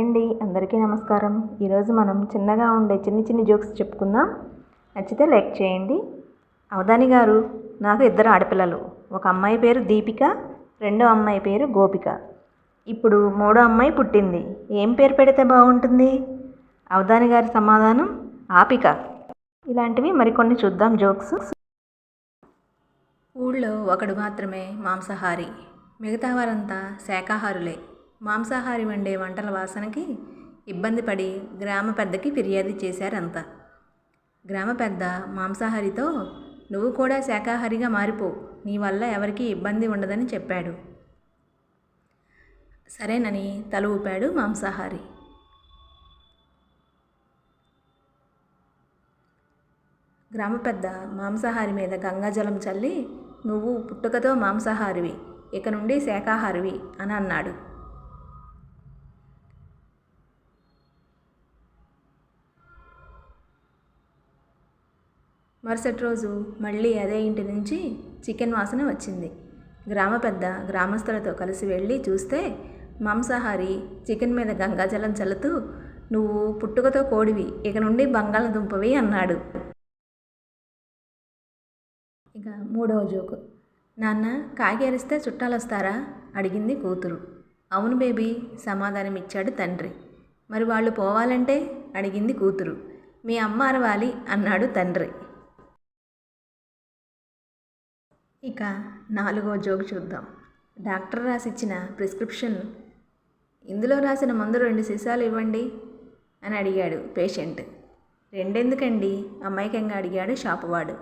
Hi అండి, అందరికీ నమస్కారం. ఈరోజు మనం చిన్నగా ఉండే చిన్ని జోక్స్ చెప్పుకుందాం. నచ్చితే లైక్ చేయండి. అవధాని గారు, నాకు 2 ఆడపిల్లలు. ఒక అమ్మాయి పేరు దీపిక, రెండో అమ్మాయి పేరు గోపిక. ఇప్పుడు మూడో అమ్మాయి పుట్టింది. ఏం పేరు పెడితే బాగుంటుంది? అవధాని గారి సమాధానం ఆపిక. ఇలాంటివి మరికొన్ని చూద్దాం జోక్స్. ఊళ్ళో ఒకడు మాత్రమే మాంసాహారి, మిగతా వారంతా శాకాహారులే. మాంసాహారి వండే వంటల వాసనకి ఇబ్బంది పడి గ్రామ పెద్దకి ఫిర్యాదు చేశారంతా. గ్రామ పెద్ద మాంసాహారితో, నువ్వు కూడా శాకాహారిగా మారిపో, నీ వల్ల ఎవరికీ ఇబ్బంది ఉండదని చెప్పాడు. సరేనని తల ఊపాడు మాంసాహారి. గ్రామ పెద్ద మాంసాహారి మీద గంగాజలం చల్లి, నువ్వు పుట్టుకతో మాంసాహారివి, ఇక నుండి శాకాహారివి అని అన్నాడు. మరుసటి రోజు మళ్ళీ అదే ఇంటి నుంచి చికెన్ వాసన వచ్చింది. గ్రామ పెద్ద గ్రామస్తులతో కలిసి వెళ్ళి చూస్తే మాంసాహారి చికెన్ మీద గంగాజలం చల్లుతూ, నువ్వు పుట్టుకతో కోడివి, ఇక నుండి బంగాళదుంపవి అన్నాడు. ఇక మూడవ జోకు. నాన్న, కాకి అరిస్తే చుట్టాలు వస్తారా అడిగింది కూతురు. అవును బేబీ, సమాధానమిచ్చాడు తండ్రి. మరి వాళ్ళు పోవాలంటే అడిగింది కూతురు. మీ అమ్మ అరవాలి అన్నాడు తండ్రి. ఇక 4వ జోకు చూద్దాం. డాక్టర్ రాసిచ్చిన ప్రిస్క్రిప్షన్, ఇందులో రాసిన మందు 2 సీసాలు ఇవ్వండి అని అడిగాడు పేషెంట్. 2 ఎందుకండి అమాయకంగా అడిగాడు షాపువాడు.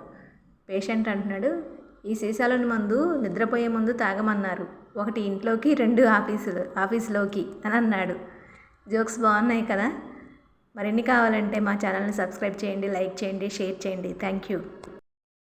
పేషెంట్ అంటున్నాడు, ఈ సీసాలోని మందు నిద్రపోయే ముందు తాగమన్నారు, 1 ఇంట్లోకి 2 ఆఫీసులోకి అని అన్నాడు. జోక్స్ బాగున్నాయి కదా. మరిన్ని కావాలంటే మా ఛానల్ని సబ్స్క్రైబ్ చేయండి, లైక్ చేయండి, షేర్ చేయండి. Thank you.